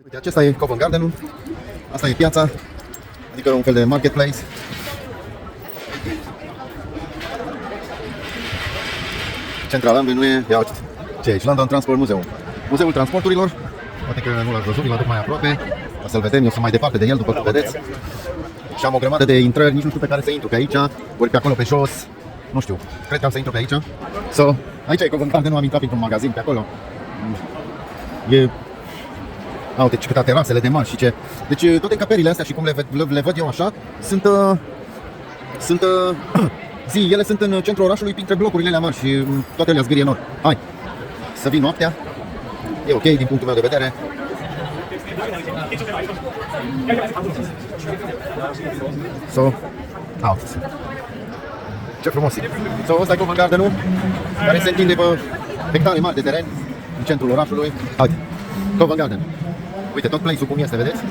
Uite, acesta e Covent Garden-ul, asta e piața, adică un fel de marketplace. Central Avenue, ia uite, ce e aici? London Transport Museum. Muzeul Transporturilor, poate că nu l-ați văzut, l-aduc mai aproape, o să-l vedem, eu sunt mai departe de el, după cum vedeți. Și am o grămadă de intrări, nici nu știu pe care să intru, pe aici, ori pe acolo, pe jos, nu știu, cred că am să intru pe aici. So, aici e Covent Garden, nu am intrat printr-un magazin pe acolo. E... uite, câte terasele de mari și ce. Deci toate încăperile astea și cum le văd eu așa, sunt zi, ele sunt în centrul orașului printre blocurile alea mari și toate alea zgârie nord. Hai, să vin noaptea, e ok din punctul meu de vedere. So, uite. Ce frumos e. So, ăsta e Covent Garden-ul, care se întinde pe hectare mari de teren în centrul orașului. Uite, Covent Garden. Uite tot place-ul cum este, vedeți?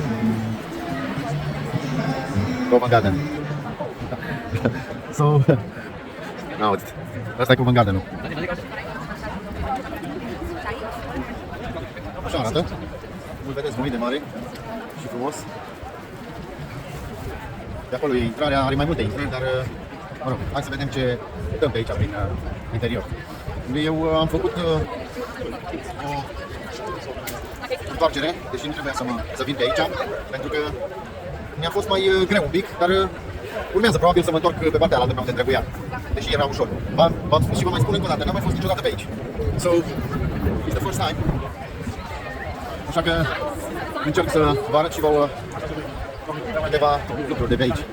Covent Garden. So, uite, asta e Covent Garden-ul. Așa arată. Îl vedeți voi de mare și frumos. De acolo e intrarea, are mai multe intrări, dar mă rog, hai să vedem ce dăm pe aici prin interior. Eu am făcut o întoarcere, deși nu trebuia să vin pe aici, pentru că mi-a fost mai greu un pic, dar urmează probabil să mă întorc pe partea alaltă pe unde trebuia, deși era ușor. V-am spus și vă mai spun încă o dată, n-am mai fost niciodată pe aici. So, it's the first time. Așa că încerc să vă arăt și vouă câteva lucruri de pe aici.